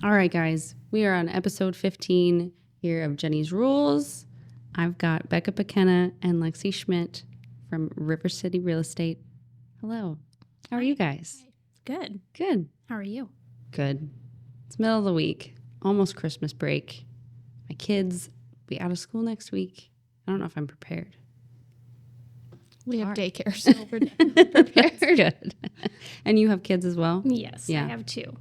All right, guys, we are on episode 15 here of Jenny's Rules. I've got Becca Picchena and Lexi Schmidt from River City Real Estate. Hello. How are you guys? Good. Good. How are you? Good. It's middle of the week, almost Christmas break. My kids will be out of school next week. I don't know if I'm prepared. We have daycare, so we're prepared. Good. And you have kids as well? Yes, Yeah. I have two.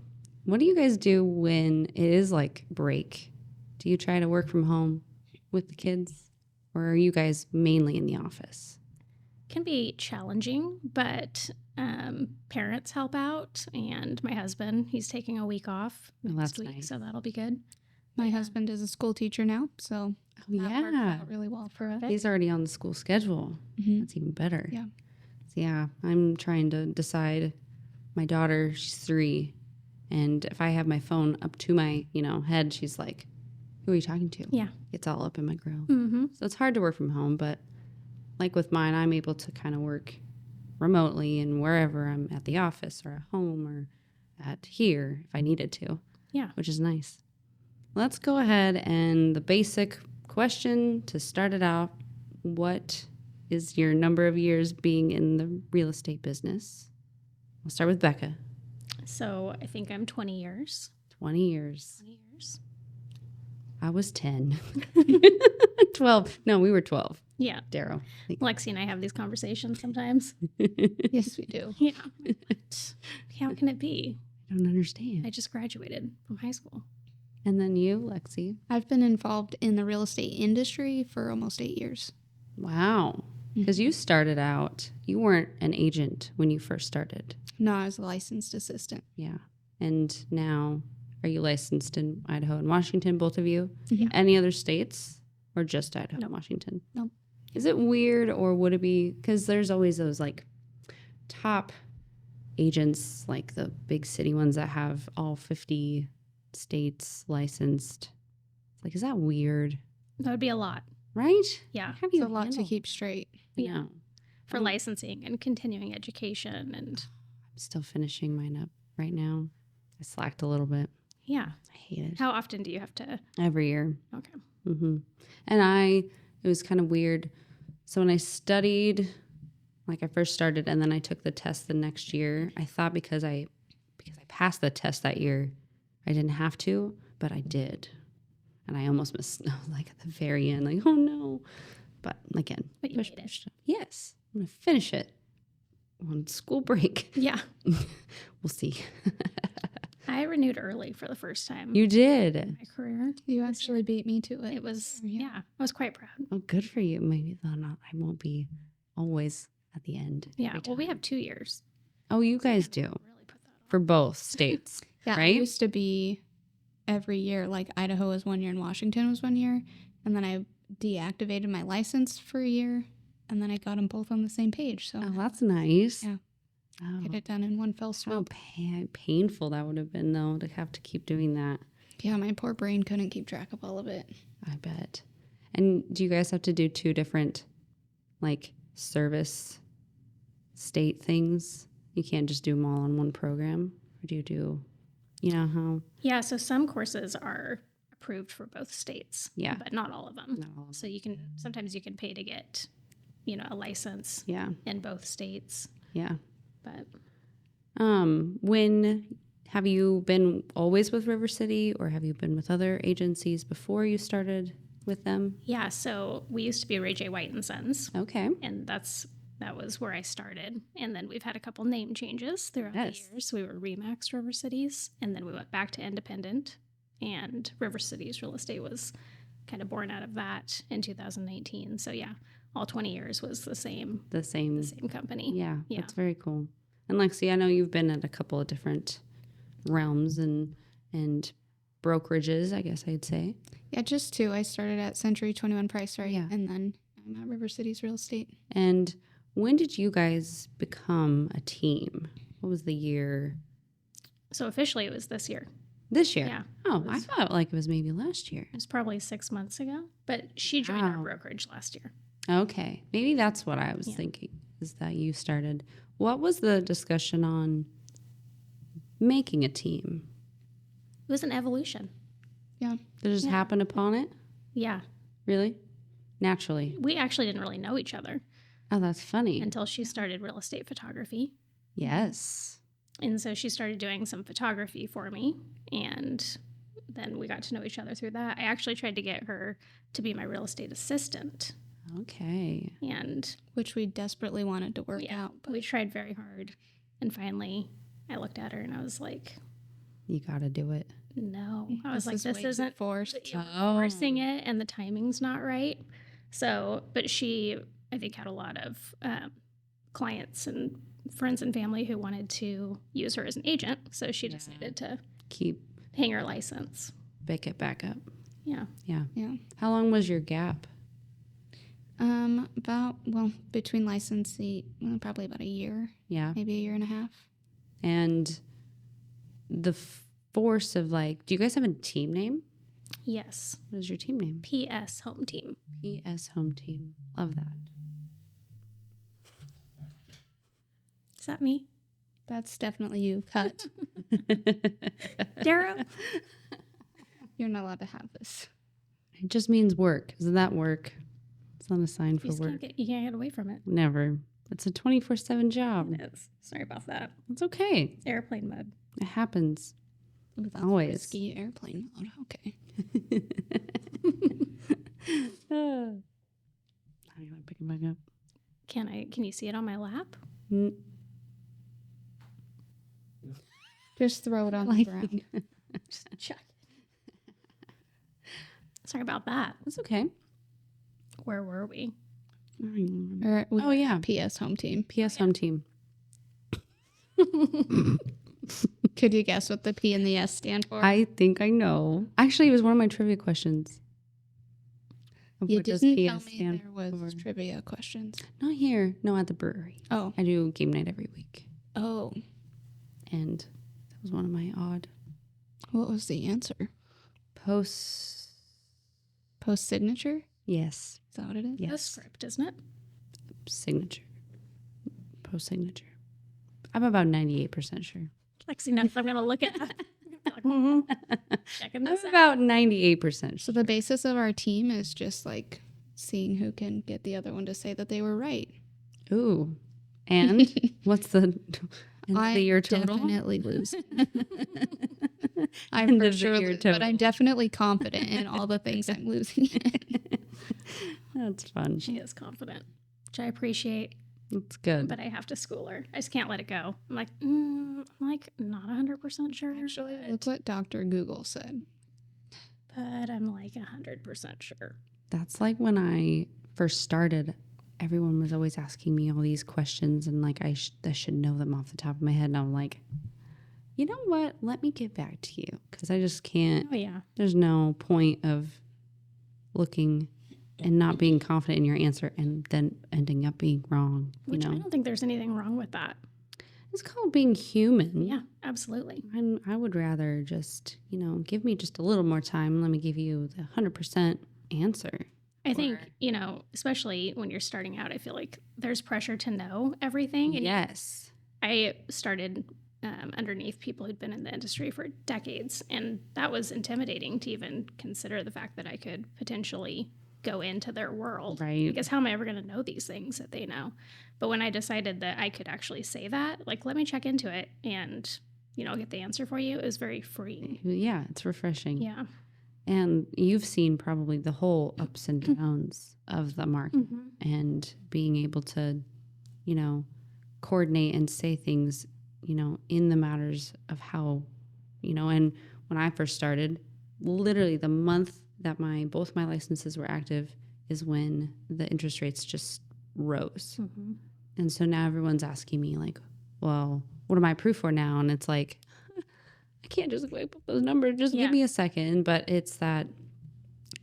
What do you guys do when it is like break? Do you try to work from home with the kids, or are you guys mainly in the office? Can be challenging, but parents help out, and my husband, he's taking a week off next week, nice. so that'll be good. My husband is a school teacher now, so that works out really well for us. He's already on the school schedule. Mhm. That's even better. Yeah. So yeah, I'm trying to decide. My daughter, she's 3, and if I have my phone up to my, head, she's like, "Who are you talking to?" Yeah. It's all up in my grill. Mm-hmm. So it's hard to work from home, but like with mine, I'm able to kind of work remotely and wherever I'm at the office or at home or at here if I needed to. Yeah. Which is nice. Let's go ahead and the basic question to start it out. What is your number of years being in the real estate business? We'll start with Becca. So I think I'm 20 years. 20 years. 20 years. I was 10. 12. No, we were 12. Yeah. Darrow. Lexi and I have these conversations sometimes. Yes, we do. Yeah. But how can it be? I don't understand. I just graduated from high school. And then you, Lexi. I've been involved in the real estate industry for almost 8 years. Wow. Because you started out, you weren't an agent when you first started. No, I was a licensed assistant. Yeah. And now, are you licensed in Idaho and Washington, both of you? Yeah. Any other states or just Idaho No. and Washington? No. Is it weird or would it be, because there's always those like top agents, like the big city ones that have all 50 states licensed. Like, is that weird? That would be a lot. Right? Yeah. How do It's you a lot to handle- keep straight. Yeah. No. For licensing and continuing education. And I'm still finishing mine up right now. I slacked a little bit. yeah. I hate it. How often do you have to? Every year. Okay. Mm-hmm. And it was kind of weird. So when I studied, like I first started and then I took the test the next year, I thought because I passed the test that year, I didn't have to, but I did. And I almost missed, like at the very end, like, oh no. But again, But you made it. Yes, I'm going to finish it on school break. Yeah. We'll see. I renewed early for the first time You did. in my career. You actually beat me to it. It was, Yeah. yeah, I was quite proud. Oh, good for you. Maybe I won't be always at the end. Yeah. every Well, we time. have 2 years. Oh, you guys do. Really put that on. For both states. Yeah, right? it used to be every year. Like Idaho was 1 year and Washington was 1 year. And then I deactivated my license for a year. And then I got them both on the same page. So Oh, that's nice. Yeah. Oh, get it done in one fell how swoop. painful that would have been, though, to have to keep doing that. Yeah, my poor brain couldn't keep track of all of it. I bet. And do you guys have to do 2 different, like, service state things? You can't just do them all on one program? Or do you do, how? Yeah. So some courses are approved for both states. Yeah. But not all of them. Not all of So sometimes you can pay to get, a license Yeah, in both states. yeah. But When have you been always with River City, or have you been with other agencies before you started with them? yeah, so we used to be Ray J. White and Sons. Okay. And that was where I started. And then we've had a couple name changes throughout Yes. the years. We were Remax River Cities, and then we went back to independent. And River Cities Real Estate was kind of born out of that in 2019. So yeah, all 20 years was the same The same. company. Yeah, Yeah. that's very cool. And Lexi, I know you've been at a couple of different realms and brokerages, I guess I'd say. Yeah, just 2. I started at Century 21 Price Right. Yeah. And then I'm at River Cities Real Estate. And when did you guys become a team? What was the year? So officially it was this year. This year? Yeah. Oh, I thought like it was maybe last year. It was probably 6 months ago. But she joined our Wow. brokerage last year. Okay. Maybe that's what I was Yeah. thinking, is that you started. What was the discussion on making a team? was an evolution. Yeah. Did it just happen upon it? Yeah. Really? Naturally? We actually didn't really know each other Oh, that's funny. until she started real estate photography. Yes. And so she started doing some photography for me. And then we got to know each other through that. I actually tried to get her to be my real estate assistant. Okay. And Which we desperately wanted to work out. But we tried very hard. And finally, I looked at her and I was like, You got to do it. no. I was like, way this too isn't forced. you're forcing it and the timing's not right. So, but she, I think, had a lot of clients and friends and family who wanted to use her as an agent. So she decided to Keep hang her license. pick it back up. Yeah. Yeah. Yeah. How long was your gap? Between licensee, probably about a year, Yeah. maybe a year and a half. And the force of like, do you guys have a team name? Yes. What is your team name? PS Home Team. PS Home Team. Love that. Is that me? That's definitely you. Cut. Dara? You're not allowed to have this. It just means work. Isn't that work? It's not a sign You for just work. you can't get away from it. Never. It's a 24/7 job. It is. Sorry about that. It's okay. Airplane mode. It happens. That's Always. risky airplane mode. Okay. I gotta pick it back up. Can you see it on my lap? Just throw it on the ground. Just check. Sorry about that. It's okay. Where were we? I don't even remember. Oh yeah. PS Home Team. PS Home Team. Could you guess what the P and the S stand for? I think I know. Actually, it was one of my trivia questions. Of You what does didn't tell PS me stand there was for? trivia questions. Not here. No, at the brewery. Oh. I do game night every week. Oh. And that was one of my odd What was the answer? posts. Post signature? Yes. Is that what it is? Yes. Postscript, isn't it? Signature. Post signature. I'm about 98% sure. Lexi knows I'm going to look at it. Checking I'm this out. about 98% So sure. the basis of our team is just like seeing who can get the other one to say that they were right. Ooh. And what's the end of the year total? Definitely lose. I'm End for of the sure, year lose, but I'm total. definitely confident in all the things I'm losing in. That's fun. She is confident, which I appreciate, That's good. but I have to school her. I just can't let it go. I'm like, not 100% sure. Actually, that's what Dr. Google said. But I'm like 100% sure. That's like when I first started, everyone was always asking me all these questions and like I should know them off the top of my head. And I'm like, you know what? Let me get back to you because I just can't. Oh, yeah. There's no point of looking and not being confident in your answer and then ending up being wrong. Which you I know, don't think there's anything wrong with that. it's called being human. Yeah, absolutely. I would rather just, give me just a little more time. Let me give you the 100% answer. I think, especially when you're starting out, I feel like there's pressure to know everything. And Yes. I started underneath people who'd been in the industry for decades, and that was intimidating to even consider the fact that I could potentially go into their world. Right. Because how am I ever going to know these things that they know? But when I decided that I could actually say that, like, let me check into it and, get the answer for you, it was very freeing. Yeah, it's refreshing. Yeah. And you've seen probably the whole ups and downs of the market and being able to, coordinate and say things, in the matters of how, and when I first started, literally the month that both my licenses were active is when the interest rates just rose. And so now everyone's asking me like, well, what am I approved for now? And it's like, I can't just whip up those numbers. Just give me a second. But it's that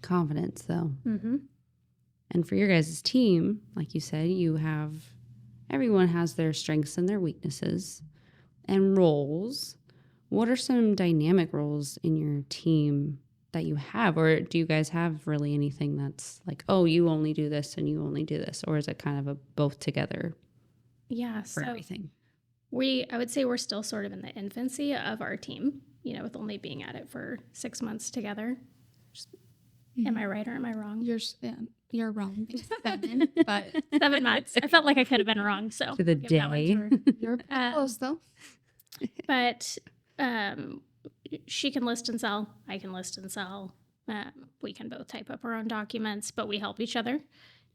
confidence, though. And for your guys' team, like you said, everyone has their strengths and their weaknesses and roles. What are some dynamic roles in your team that you have? Or do you guys have really anything that's like, oh, you only do this and you only do this? Or is it kind of a both together Yeah. for everything? I would say we're still sort of in the infancy of our team, with only being at it for 6 months together. Am I right or am I wrong? You're wrong. It's 7, but 7 months. I felt like I could have been wrong. So To the give that one day. to her. you're close though. But she can list and sell. I can list and sell. We can both type up our own documents, but we help each other,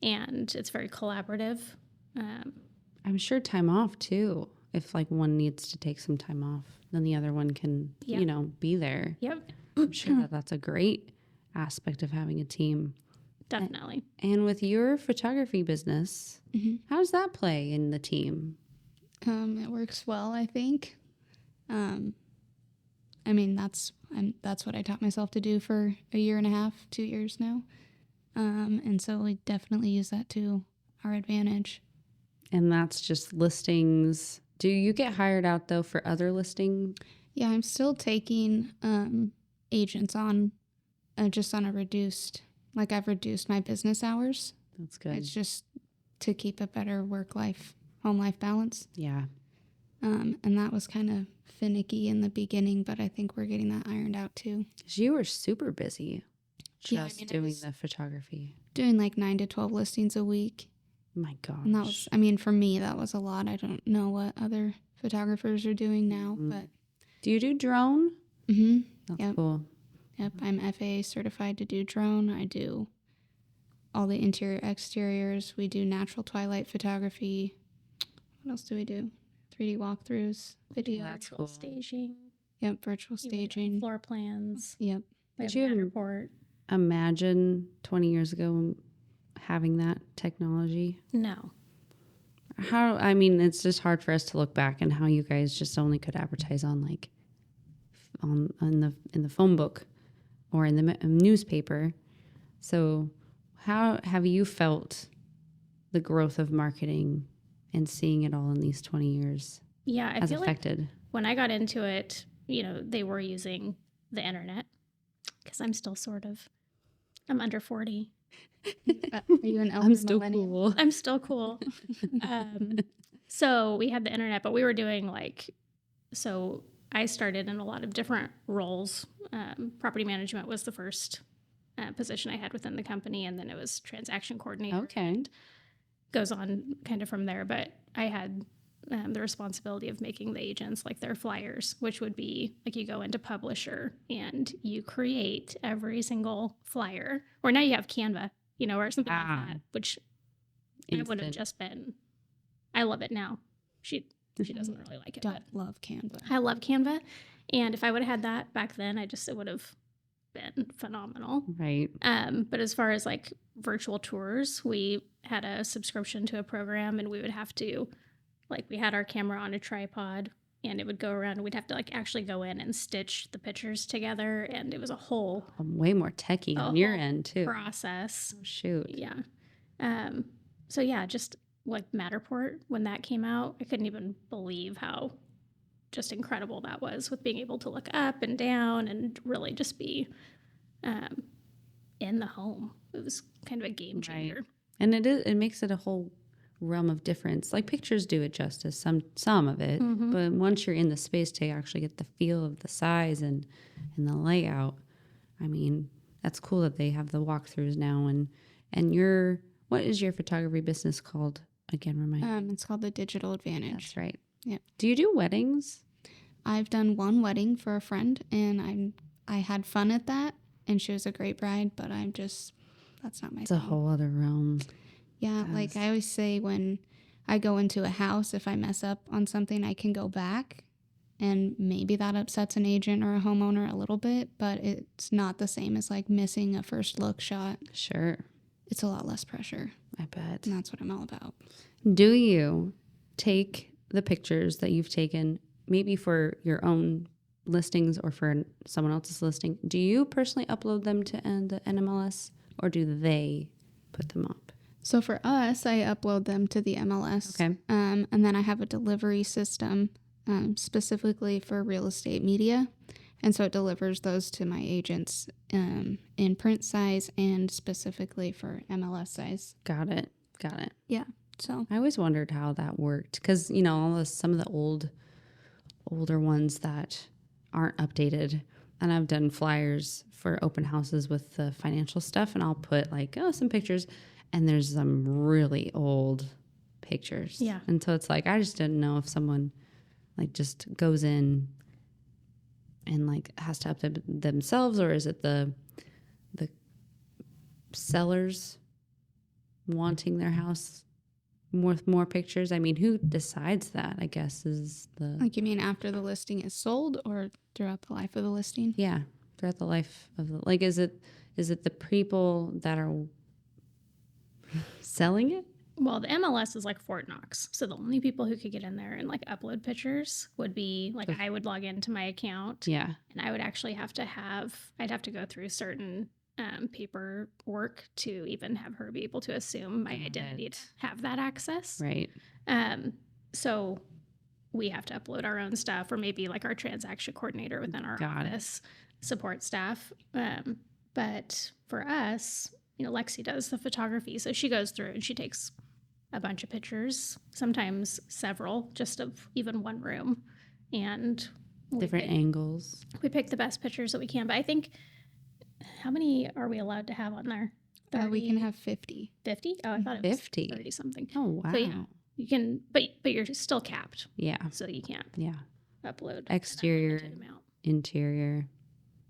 and it's very collaborative. I'm sure time off too. If like one needs to take some time off, then the other one can, be there. Yep, I'm sure that's a great aspect of having a team. definitely. And with your photography business, how does that play in the team? It works well, I think. I mean, that's what I taught myself to do for a year and a half, 2 years now. And so we definitely use that to our advantage. And that's just listings. Do you get hired out though for other listing? Yeah, I'm still taking agents on just on a reduced, like I've reduced my business hours. That's good. It's just to keep a better home life balance. Yeah. And that was kind of finicky in the beginning, but I think we're getting that ironed out too. 'Cause you were super busy Yeah, just I doing was the photography. doing like 9 to 12 listings a week. My gosh. And that was, for me, that was a lot. I don't know what other photographers are doing now, but. Do you do drone? Mm-hmm. That's Yep. cool. Yep. I'm FAA certified to do drone. I do all the interior exteriors. We do natural twilight photography. What else do we do? 3D walkthroughs, video. That's Virtual cool. staging, Yep. Virtual staging. floor plans. Yep. We Did have a you- report. Imagine 20 years ago having that technology. No. It's just hard for us to look back and how you guys just only could advertise on like in the phone book or in the newspaper. So how have you felt the growth of marketing and seeing it all in these 20 years Yeah, I as feel like affected? when I got into it, they were using the internet because I'm under 40. Are you an elder I'm still millennial? cool. I'm still cool. So we had the internet, but we were doing so I started in a lot of different roles. Property management was the first position I had within the company, and then it was transaction coordinator. Okay. And goes on kind of from there, but I had the responsibility of making the agents like their flyers, which would be like you go into Publisher and you create every single flyer. Or now you have Canva, or something like that, which I would have Instant. just been. I love it now. She doesn't really like it. But Don't love Canva. I love Canva, and if I would have had that back then, it would have been phenomenal. Right. But as far as like virtual tours, we had a subscription to a program, and we would have to, we had our camera on a tripod, and it would go around, and we'd have to actually go in and stitch the pictures together, and it was a whole Way more techie on your end too. process. Oh, shoot. Yeah. So yeah, just like Matterport, when that came out, I couldn't even believe how just incredible that was, with being able to look up and down and really just be in the home. It was kind of a game changer. Right. And it makes it a whole realm of difference. Like pictures do it justice, some of it, but once you're in the space to actually get the feel of the size and the layout, that's cool that they have the walkthroughs now. And what is your photography business called again? Remind me. It's called the Digital Advantage. That's right. Yep. Do you do weddings? I've done one wedding for a friend, and I had fun at that, and she was a great bride, but that's not my It's thing. a whole other realm. Yeah, like I always say, when I go into a house, if I mess up on something, I can go back, and maybe that upsets an agent or a homeowner a little bit, but it's not the same as like missing a first look shot. Sure. It's a lot less pressure, I bet. and that's what I'm all about. Do you take the pictures that you've taken, maybe for your own listings or for someone else's listing? Do you personally upload them to the NMLS, or do they put them up? So for us, I upload them to the MLS. Okay. And then I have a delivery system specifically for real estate media. And so it delivers those to my agents in print size and specifically for MLS size. Got it. Yeah. So I always wondered how that worked because, you know, some of the older ones that aren't updated, and I've done flyers for open houses with the financial stuff, and I'll put like, oh, some pictures, and there's some really old pictures. Yeah. And so it's like, I just didn't know if someone like just goes in and like has to update themselves, or is it the sellers wanting their house with more pictures? I mean, who decides that, I guess, is the... like, you mean after the listing is sold or throughout the life of the listing? Yeah, throughout the life of the... Like, is it the people that are selling it? Well, the MLS is like Fort Knox. So the only people who could get in there and like upload pictures would be like, I would log into my account. Yeah. And I would actually I'd have to go through certain paperwork to even have her be able to assume my identity to have that access. Right. So we have to upload our own stuff, or maybe like our transaction coordinator within our office, support staff. But for us, you know, Lexi does the photography. So she goes through and she takes a bunch of pictures, sometimes several, just of even one room. And different angles. We pick the best pictures that we can. But I think, how many are we allowed to have on there? 30? We can have 50. 50? Oh, I thought it was 50. 30 something. Oh, wow. So yeah, you can, but you're still capped. Yeah. So you can't upload exterior, interior.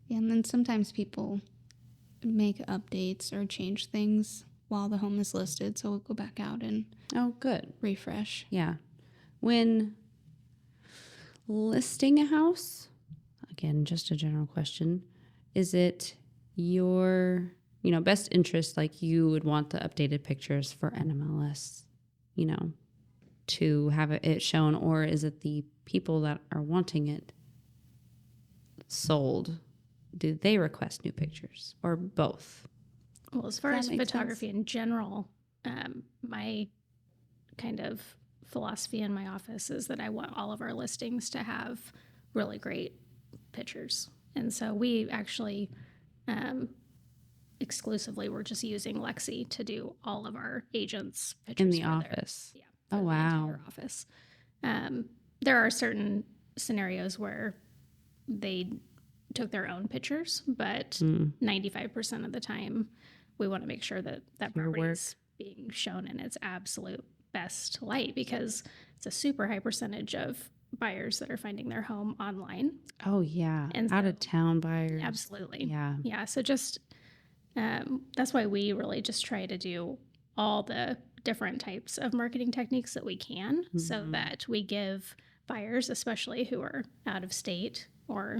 Yeah, and then sometimes people make updates or change things while the home is listed, so we'll go back out and good refresh. Yeah. When listing a house, again, just a general question, is it your, you know, best interest, like you would want the updated pictures for NMLS, you know, to have it shown, or is it the people that are wanting it sold? Do they request new pictures, or both? Well, as far as photography in general, my kind of philosophy in my office is that I want all of our listings to have really great pictures. And so we actually exclusively were just using Lexi to do all of our agents' pictures in the office. Oh, wow. The entire office. There are certain scenarios where they took their own pictures, but 95% of the time we want to make sure that property is being shown in its absolute best light, because it's a super high percentage of buyers that are finding their home online. Oh yeah. And out of town buyers. Absolutely. Yeah. Yeah. So just that's why we really just try to do all the different types of marketing techniques that we can, so that we give buyers, especially who are out of state, or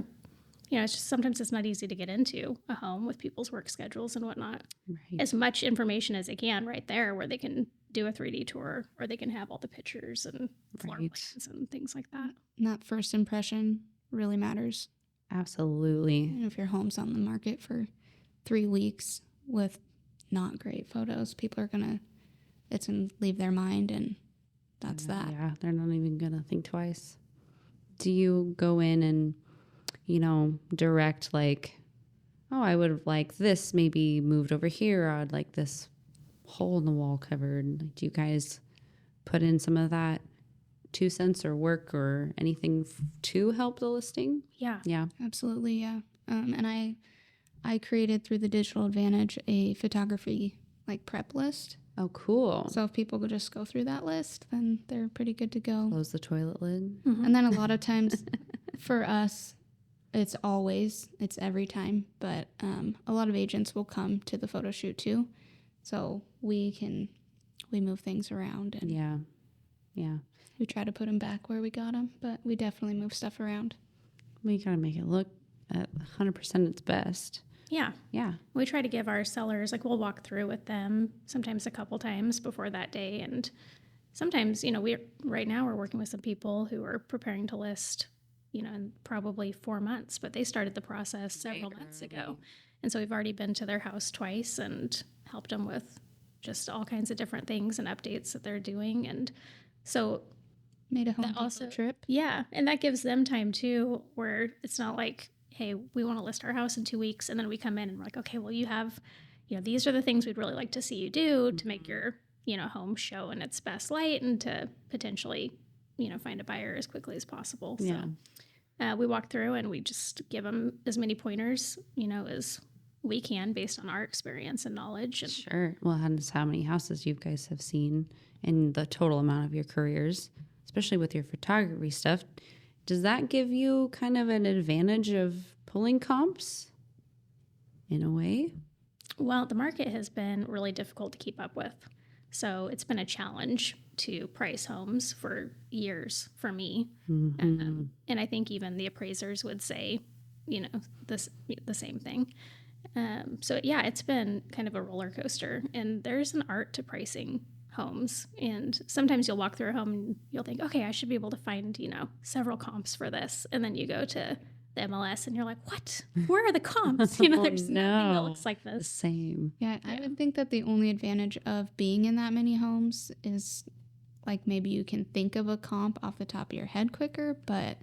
you know, it's just sometimes it's not easy to get into a home with people's work schedules and whatnot. Right. As much information as they can right there, where they can do a 3D tour, or they can have all the pictures and floor plans and things like that. And that first impression really matters. Absolutely. And if your home's on the market for 3 weeks with not great photos, people are it's gonna leave their mind, and that's that. Yeah, they're not even gonna think twice. Do you go in and, you know, direct like, oh, I would like this maybe moved over here, or I'd like this hole in the wall covered? Like, do you guys put in some of that 2 cents or work or anything to help the listing? Yeah. Absolutely. Yeah. And I created, through the Digital Advantage, a photography like prep list. Oh, cool. So if people could just go through that list, then they're pretty good to go. Close the toilet lid. And then a lot of times for us, it's every time, but a lot of agents will come to the photo shoot too. So we move things around, and yeah. we try to put them back where we got them, but we definitely move stuff around. We gotta make it look at 100% its best. Yeah. We try to give our sellers, like, we'll walk through with them sometimes a couple times before that day. And sometimes, you know, right now we're working with some people who are preparing to list, you know, in probably 4 months, but they started the process several months ago. And so we've already been to their house twice and helped them with just all kinds of different things and updates that they're doing. And so made a home Depot trip. Yeah. And that gives them time too, where it's not like, hey, we want to list our house in 2 weeks, and then we come in and we're like, okay, well, you have, you know, these are the things we'd really like to see you do to make your home show in its best light and to potentially, find a buyer as quickly as possible. Yeah. So we walk through and we just give them as many pointers, as we can based on our experience and knowledge. And Sure. Well, that's how many houses you guys have seen in the total amount of your careers, especially with your photography stuff. Does that give you kind of an advantage of pulling comps in a way? well, the market has been really difficult to keep up with. So it's been a challenge to price homes for years for me. And I think even the appraisers would say, the same thing. So yeah, it's been kind of a roller coaster, and there's an art to pricing homes. And sometimes you'll walk through a home and you'll think, okay, I should be able to find, several comps for this. And then you go to the MLS and you're like, what? Where are the comps? There's nothing that looks like The this. same. Yeah, I would think that the only advantage of being in that many homes is like maybe you can think of a comp off the top of your head quicker, but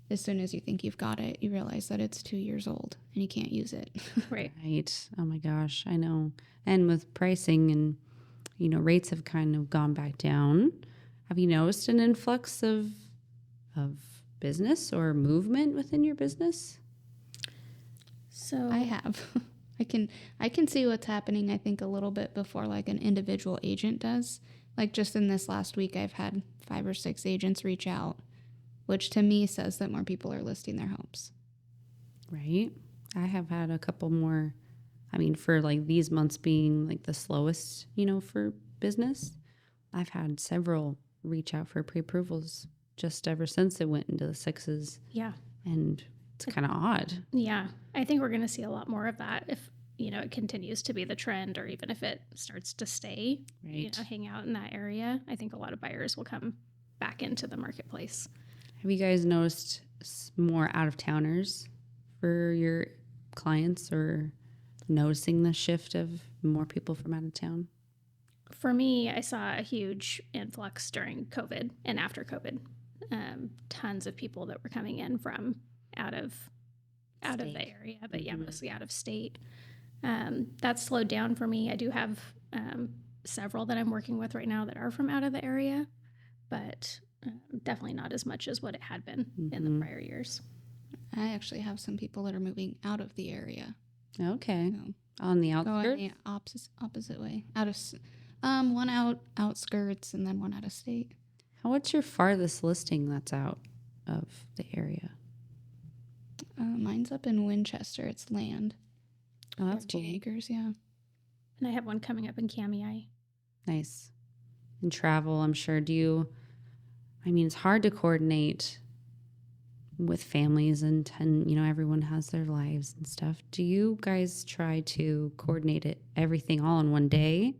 as soon as you think you've got it, you realize that it's 2 years old and you can't use it. Right. Right. Oh my gosh, I know. And with pricing and, rates have kind of gone back down. Have you noticed an influx of business or movement within your business? So I have. I can see what's happening, I think, a little bit before like an individual agent does. Like just in this last week, I've had 5 or 6 agents reach out, which to me says that more people are listing their homes. Right. I have had a couple more. I mean, for like these months being like the slowest, for business, I've had several reach out for pre-approvals just ever since it went into the 6s. yeah. And it's kind of odd. Yeah. I think we're going to see a lot more of that if, it continues to be the trend, or even if it starts to stay, Right. hang out in that area. I think a lot of buyers will come back into the marketplace. Have you guys noticed more out-of-towners for your clients, or noticing the shift of more people from out of town? For me, I saw a huge influx during COVID and after COVID. Tons of people that were coming in from out of State. the area, but yeah, mostly out of state. That slowed down for me. I do have several that I'm working with right now that are from out of the area, but definitely not as much as what it had been in the prior years. I actually have some people that are moving out of the area. Okay. So On the going outskirts? the opposite way. One outskirts and then one out of state. What's your farthest listing that's out of the area? Mine's up in Winchester. It's land. Oh, that's 13 cool. acres, yeah. And I have one coming up in Kamei. Nice. And travel, I'm sure. It's hard to coordinate with families and everyone has their lives and stuff. Do you guys try to coordinate everything all in one day,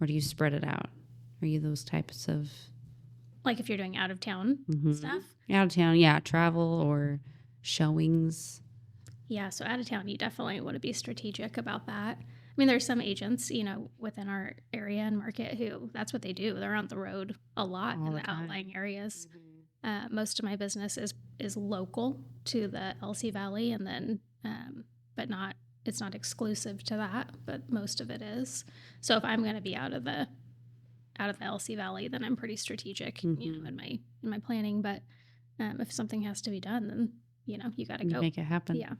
or do you spread it out? Are you those types of Like if you're doing out of town stuff? out of town, yeah, travel or showings? Yeah, so out of town, you definitely want to be strategic about that. I mean, there's some agents, within our area and market who that's what they do. They're on the road a lot All in the the time. outlying areas. Most of my business is local to the LC Valley, and then, but it's not exclusive to that, but most of it is. So if I'm going to be out of the LC Valley, then I'm pretty strategic, in my planning. But if something has to be done, then you got to You go. make it happen. Yeah.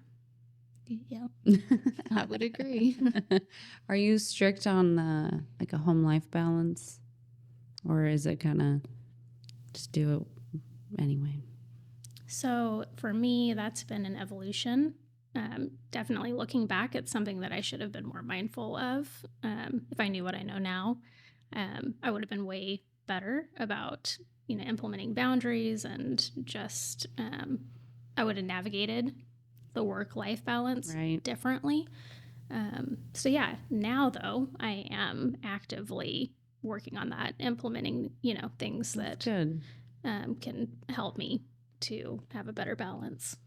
Yeah, I would agree. Are you strict on like a home life balance, or is it kind of just do it anyway? So for me, that's been an evolution. Definitely looking back, it's something that I should have been more mindful of. If I knew what I know now, I would have been way better about implementing boundaries, and just I would have navigated the work-life balance Right. differently. So yeah, now though, I am actively working on that, implementing things That's that good. can help me to have a better balance.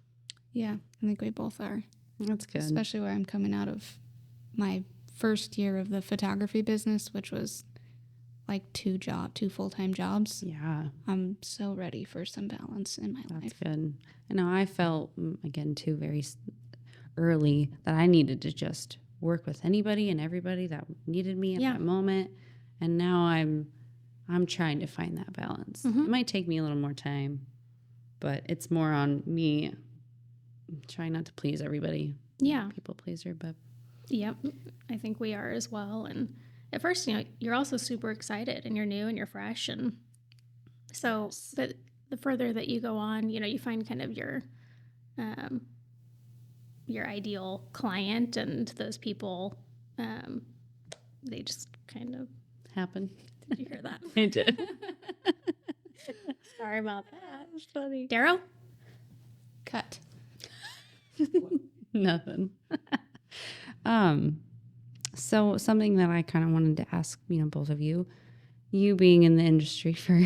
Yeah, I think we both are. That's good. Especially where I'm coming out of my first year of the photography business, which was like 2 full-time jobs. Yeah, I'm so ready for some balance in my that's life. good. I know I felt, again, too, very early that I needed to just work with anybody and everybody that needed me at Yeah. that moment. And now I'm trying to find that balance. Mhm. It might take me a little more time, but it's more on me trying not to please everybody. Yeah. People pleaser, but Yep. I think we are as well. And at first, you know, you're also super excited and you're new and you're fresh. And so the further that you go on, you know, you find kind of your ideal client, and those people, they just kind of happen. Did you hear that? I did. Sorry about that. That's funny. Daryl? Cut. Nothing. So something that I kind of wanted to ask, both of you being in the industry for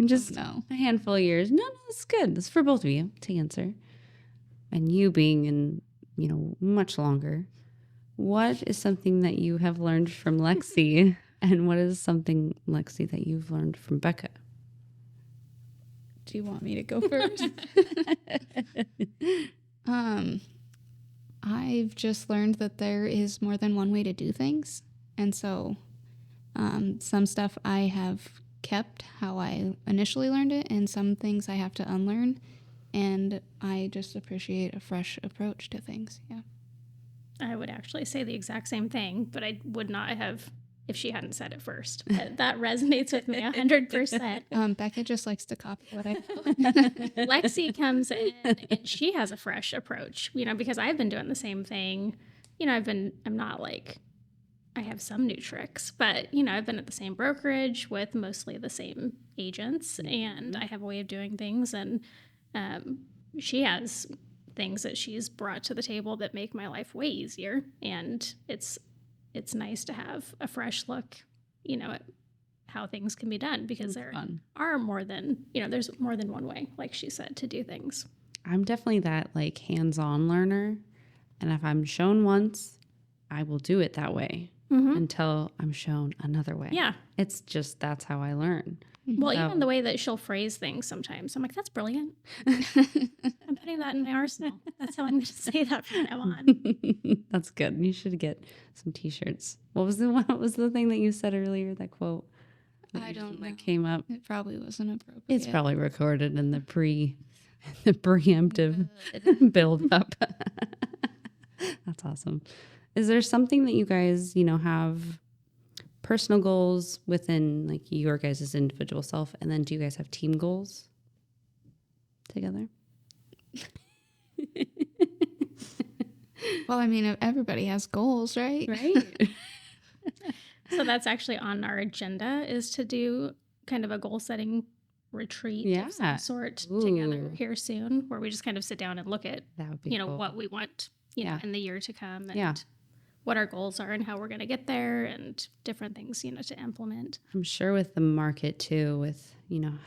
just a handful of years. No, it's good. It's for both of you to answer. And you being in, much longer. What is something that you have learned from Lexi? And what is something, Lexi, that you've learned from Becca? Do you want me to go first? I've just learned that there is more than one way to do things. And so some stuff I have kept how I initially learned it, and some things I have to unlearn. And I just appreciate a fresh approach to things. Yeah. I would actually say the exact same thing, but I would not have if she hadn't said it first. That resonates with me 100%. Becca just likes to copy what I do. Lexi comes in and she has a fresh approach, because I've been doing the same thing. I'm not like, I have some new tricks, but, I've been at the same brokerage with mostly the same agents, and I have a way of doing things. And she has things that she's brought to the table that make my life way easier. And it's nice to have a fresh look, at how things can be done, because there are more than, there's more than one way, like she said, to do things. I'm definitely that like hands-on learner. And if I'm shown once, I will do it that way until I'm shown another way. Yeah. It's just, that's how I learn. Well, even the way that she'll phrase things sometimes, I'm like, that's brilliant. I'm putting that in my arsenal. That's how I'm going to say that from now on. That's good. You should get some T-shirts. What was the thing that you said earlier? That quote. I don't know. That came up. It probably wasn't appropriate. It's probably recorded in the preemptive build up. That's awesome. Is there something that you guys, have personal goals within like your guys' individual self, and then do you guys have team goals together? Well, I mean, everybody has goals, right? Right. So that's actually on our agenda, is to do kind of a goal setting retreat of some sort together here soon, where we just kind of sit down and look at, that would be cool. What we want, in the year to come, and what our goals are and how we're going to get there, and different things, to implement. I'm sure with the market too, with,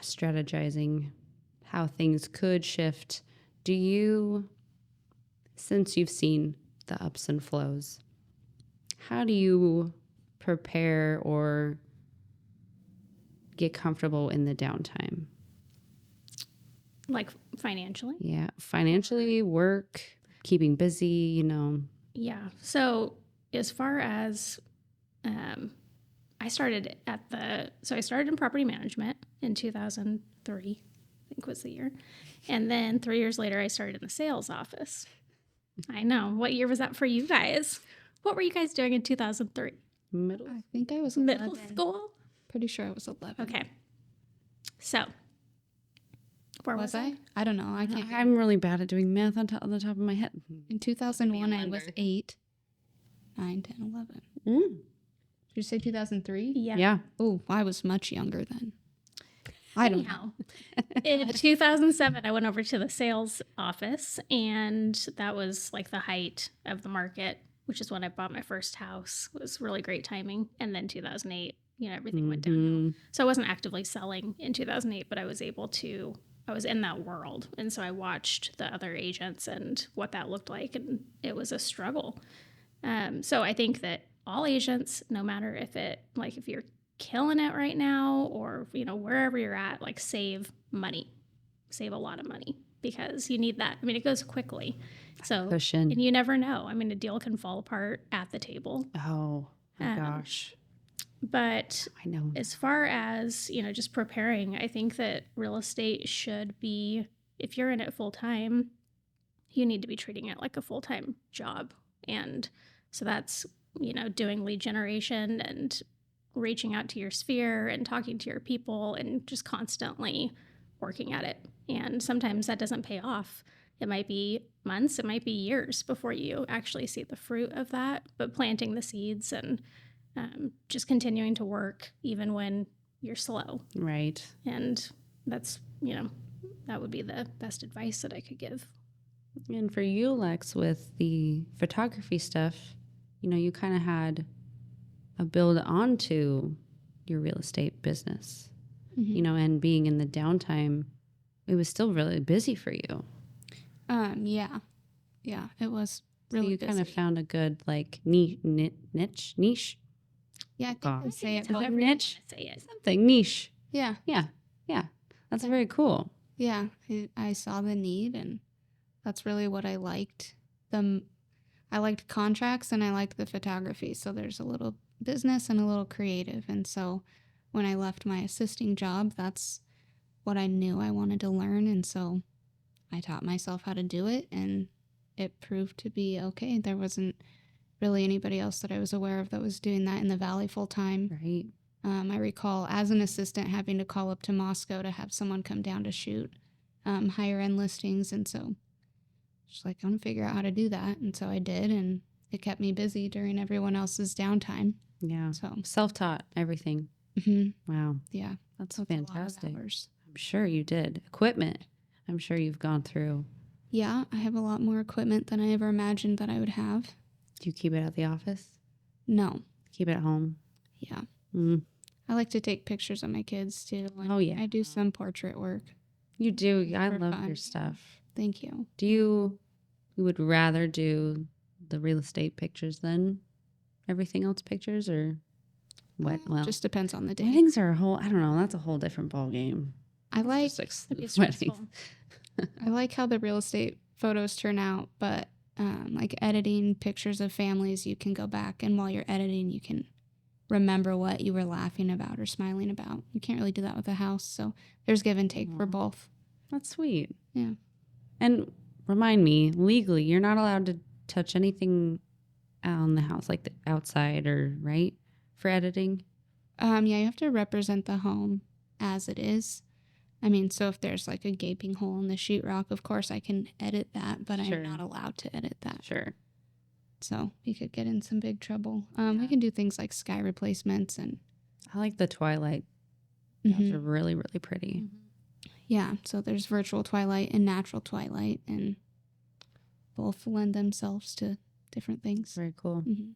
strategizing how things could shift, do you, since you've seen the ups and flows, how do you prepare or get comfortable in the downtime? Like financially? Yeah. Financially, work, keeping busy, Yeah. So as far as I started in property management in 2003, I think was the year. And then 3 years later, I started in the sales office. I know. What year was that for you guys? What were you guys doing in 2003? I think I was 11. Middle school? Pretty sure I was 11. Okay. So, where was I? I don't know. I can't. I'm really bad at doing math on the top of my head. In 2001, I was 8, 9, 10, 11. Did you say 2003? Yeah. Oh, I was much younger then. I don't know. In 2007, I went over to the sales office, and that was like the height of the market, which is when I bought my first house. It was really great timing. And then 2008, everything went downhill. So I wasn't actively selling in 2008, but I was in that world. And so I watched the other agents and what that looked like, and it was a struggle. So I think that all agents, no matter if you're killing it right now or, wherever you're at, like save a lot of money, because you need that. I mean, it goes quickly. So, Cushion. and you never know. I mean, a deal can fall apart at the table. Oh my gosh. But I know. as far as, just preparing, I think that real estate should be, if you're in it full time, you need to be treating it like a full-time job. And so that's, doing lead generation and reaching out to your sphere and talking to your people and just constantly working at it. And sometimes that doesn't pay off. It might be months, it might be years before you actually see the fruit of that, but planting the seeds and just continuing to work even when you're slow. Right. And that's, that would be the best advice that I could give. And for you, Lex, with the photography stuff, you kind of had a build onto your real estate business, and being in the downtime, it was still really busy for you. Yeah, it was really so you busy. kind of found a good niche. Yeah, I think I say it. However niche, you wanna say it. something niche. Yeah, That's very cool. yeah. I saw the need, and that's really what I liked. I liked contracts and I liked the photography. So there's a little business and a little creative. And so when I left my assisting job, that's what I knew I wanted to learn. And so I taught myself how to do it, and it proved to be okay. There wasn't really anybody else that I was aware of that was doing that in the Valley full time. Right. I recall as an assistant having to call up to Moscow to have someone come down to shoot higher end listings. And so just like, I want to figure out how to do that. And so I did, and it kept me busy during everyone else's downtime. Yeah. So Self-taught everything. Wow. yeah, That's a lot of fantastic. hours. I'm sure you did. Equipment. I'm sure you've gone through. Yeah, I have a lot more equipment than I ever imagined that I would have. Do you keep it at the office? No. Keep it at home? Yeah. Mm. I like to take pictures of my kids too. Oh, yeah. I do some portrait work. You do. I For love fun. your stuff. Thank you. Do you would rather do the real estate pictures than everything else pictures, or what? Well, Just depends on the day. weddings are I don't know. That's a whole different ball game. I like It'd be Weddings. stressful. I like how the real estate photos turn out, but like editing pictures of families, you can go back, and while you're editing, you can remember what you were laughing about or smiling about. You can't really do that with a house, so there's give and take for Aw. both. That's sweet. Yeah. And remind me, legally, you're not allowed to touch anything on the house, like the outside, or right, for editing. Yeah, you have to represent the home as it is. I mean, so if there's like a gaping hole in the sheetrock, of course I can edit that, but Sure. I'm not allowed to edit that. Sure. So we could get in some big trouble. We can do things like sky replacements and I like the twilight. Those are really, really pretty. yeah. So there's virtual twilight and natural twilight, and both lend themselves to different things. Very cool. Mhm.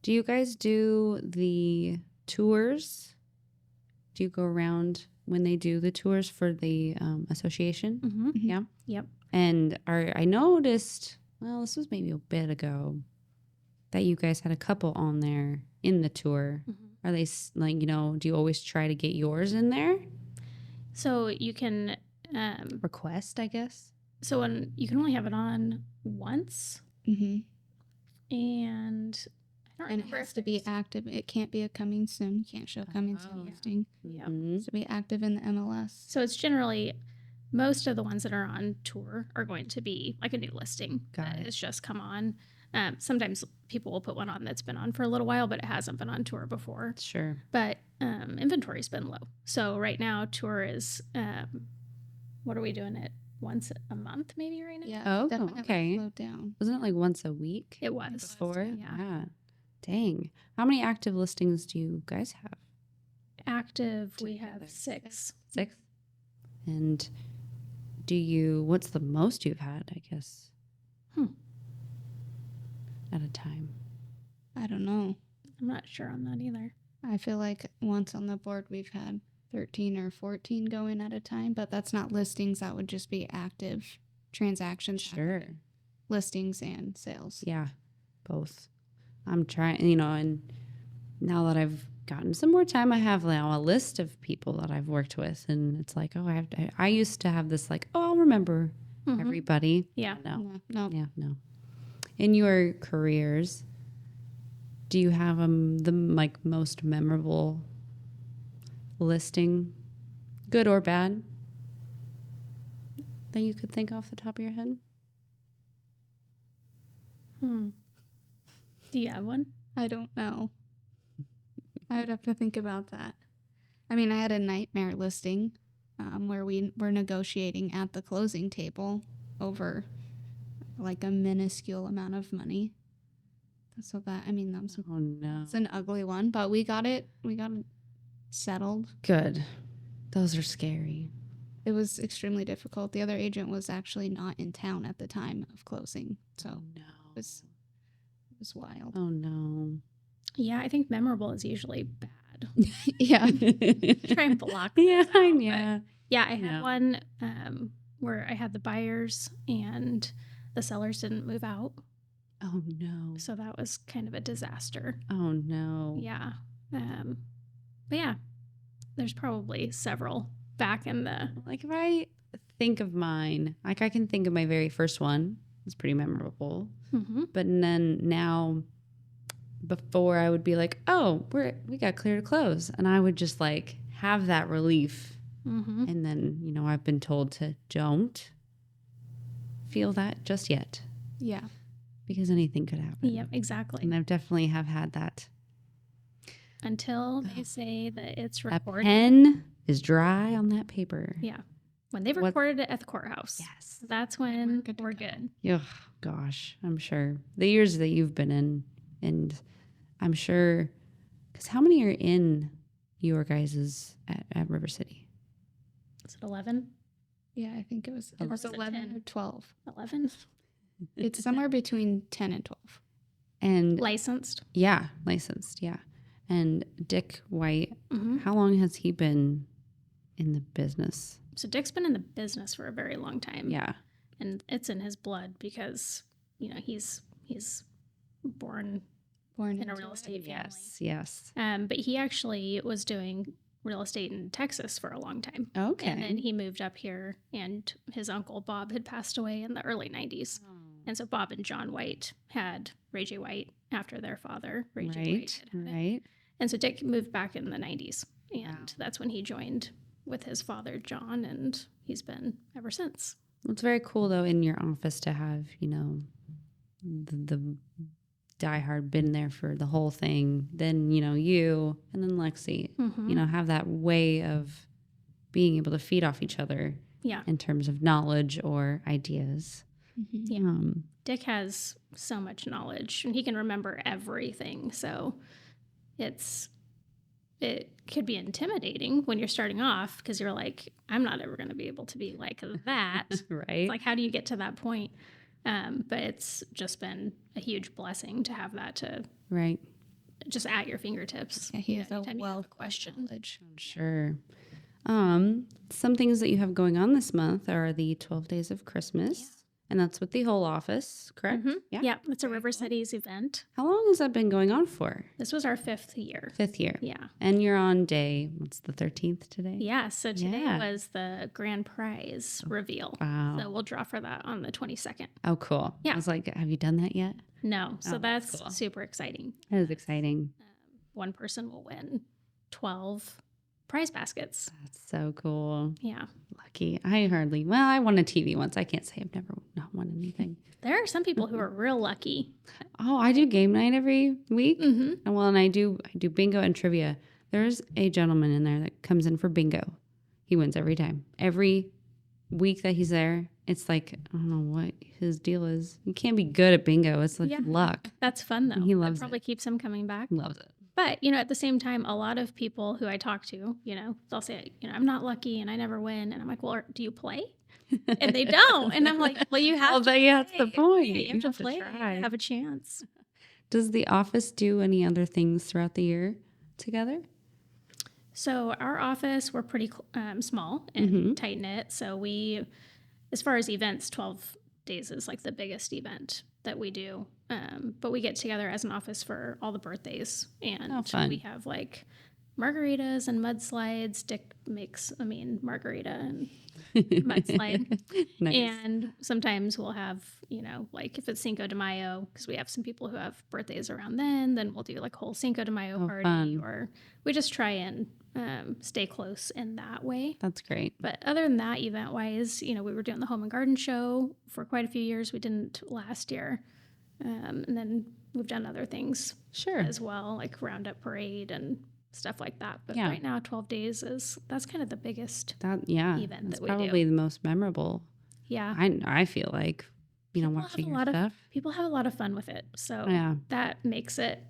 Do you guys do the tours? Do you go around when they do the tours for the association? Mm-hmm. Yeah. Yep. And I noticed, well, this was maybe a bit ago, that you guys had a couple on there in the tour. Are they like, do you always try to get yours in there? So you can, Request, I guess. so when you can only have it on once, Mhm. and I don't And it remember has if to be it's- active. It can't be a coming soon. You can't show coming Oh. soon listing. Yeah. Mhm. It has to be active in the MLS. So it's generally most of the ones that are on tour are going to be like a new listing Got that it. has just come on. Sometimes people will put one on that's been on for a little while, but it hasn't been on tour before. Sure. But inventory's been low. So right now, tour is, what are we doing it once a month maybe right now? Yeah. Oh, definitely okay. slowed down. Wasn't it like once a week It was. before? Yeah. Dang. How many active listings do you guys have? Active, we Together. have 6. 6? And what's the most you've had, I guess? At a time. I don't know. I'm not sure on that either. I feel like once on the board we've had 13 or 14 going at a time, but that's not listings. That would just be active transactions. Sure. happening. Listings and sales. Yeah, both. I'm trying, and now that I've gotten some more time, I have now a list of people that I've worked with, and it's like, I used to have this like, I'll remember everybody. Yeah. No. No. Yeah, no. In your careers, do you have the like most memorable listing, good or bad, that you could think off the top of your head? Do you have one? I don't know. I would have to think about that. I mean, I had a nightmare listing where we were negotiating at the closing table over like a minuscule amount of money. So that was Oh no. it's an ugly one, but we got it settled. Good. Those are scary. It was extremely difficult. The other agent was actually not in town at the time of closing, so No. it was wild. Oh no. Yeah, I think memorable is usually bad. Yeah. Try and block. Yeah, those out, yeah. but yeah, I had Yeah. one where I had the buyers and the sellers didn't move out. Oh no. So that was kind of a disaster. Oh no. Yeah. But yeah, there's probably several back in the. Like if I think of mine, like I can think of my very first one. It's pretty memorable. Mhm. But then now, before I would be like, oh, we got clear to close. And I would just like have that relief. Mhm. And then, I've been told to don't feel that just yet, Yeah. because anything could happen. Yep, exactly. And I've definitely have had that. Until they say that it's A recorded. pen is dry on that paper. Yeah. When they've What- recorded it at the courthouse. Yes. That's when good to we're go. good. Oh, gosh, I'm sure. The years that you've been in, and I'm sure, because how many are in your guys' at River City? Is it 11? Yeah, I think it was Or was it 11 10? or 12. 11? It's somewhere between 10 and 12. And Licensed. yeah, licensed, yeah. And Dick White, Mhm. how long has he been in the business? So Dick's been in the business for a very long time. Yeah. And it's in his blood because, he's born Born in a into real it. estate family. Yes. But he actually was doing real estate in Texas for a long time. Okay. And then he moved up here, and his uncle Bob had passed away in the early 90s. And so Bob and John White had Ray J. White after their father, Ray J. White. Right, had it. right. And so Dick moved back in the 90s, and Wow. that's when he joined with his father, John, and he's been ever since. Well, it's very cool, though, in your office to have, the diehard been there for the whole thing. Then, you and then Lexi, Mm-hmm. have that way of being able to feed off each other Yeah. in terms of knowledge or ideas. Mhm. Yeah. Dick has so much knowledge, and he can remember everything. So it could be intimidating when you're starting off because you're like, I'm not ever going to be able to be like that. Right. It's like, how do you get to that point? But it's just been a huge blessing to have that to Right. just at your fingertips. Yeah, he has a anytime you have wealth of question. knowledge. Sure. Some things that you have going on this month are the 12 Days of Christmas. And that's with the whole office, correct? Mhm. Yeah. Yeah, it's a River Cities event. How long has that been going on for? This was our 5th year. 5th year. Yeah. And you're on day, what's the 13th today? Yeah, so today Yeah. was the grand prize reveal. Wow. So we'll draw for that on the 22nd. Oh, cool. Yeah. I was like, have you done that yet? No, so Oh, that's that's cool. super exciting. That is exciting. One person will win 12 prize baskets. That's so cool. Yeah. Lucky. I won a TV once. I can't say I've never not won anything. There are some people who are real lucky. Oh, I do game night every week. Mm-hmm. And I do bingo and trivia. There's a gentleman in there that comes in for bingo. He wins every time. Every week that he's there, it's like, I don't know what his deal is. You can't be good at bingo. It's like Yeah. luck. That's fun, though. He loves That probably keeps him coming back. He loves it. But, at the same time, a lot of people who I talk to, they'll say, I'm not lucky and I never win. And I'm like, well, do you play? And they don't. And I'm like, well, you have Well, to that's the play. point. Yeah, you have to play. try. Have a chance. Does the office do any other things throughout the year together? So our office, we're pretty small and Mhm. tight knit. So as far as events, 12 days is like the biggest event that we do. But we get together as an office for all the birthdays, and Oh, fun. we have like margaritas and mudslides. Dick makes, margarita, and mudslide. Nice. And sometimes we'll have, like if it's Cinco de Mayo, because we have some people who have birthdays around then we'll do like a whole Cinco de Mayo party. Fun. Or we just try and stay close in that way. That's great. But other than that, event-wise, we were doing the Home and Garden Show for quite a few years. We didn't last year. And then we've done other things Sure. as well, like Roundup Parade and stuff like that. But right now, 12 days that's kind of the biggest event That's that we probably do. the most memorable. Yeah. I feel like, People watching have your stuff. People have a lot of fun with it. So that makes it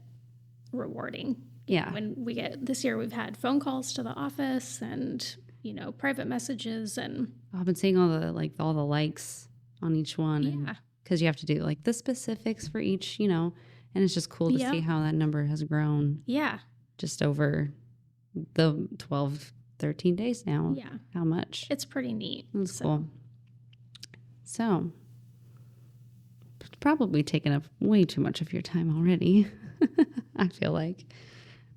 rewarding. Yeah. When we get this year, we've had phone calls to the office and, private messages and I've been seeing all the likes on each one. yeah. Because you have to do like the specifics for each, and it's just cool to see how that number has grown. Yeah. Just over the 12, 13 days now. Yeah. How much? It's pretty neat. That's cool. So, it's probably taken up way too much of your time already, I feel like.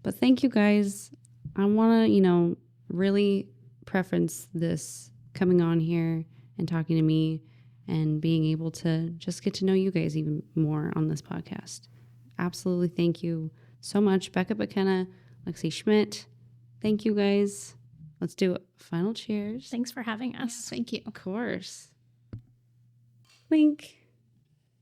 But thank you guys. I want to, really preference this coming on here and talking to me and being able to just get to know you guys even more on this podcast. Absolutely. Thank you so much. Becca Picchena, Lexi Schmidt. Thank you guys. Let's do a final cheers. Thanks for having us. Thank you. Of course. Clink.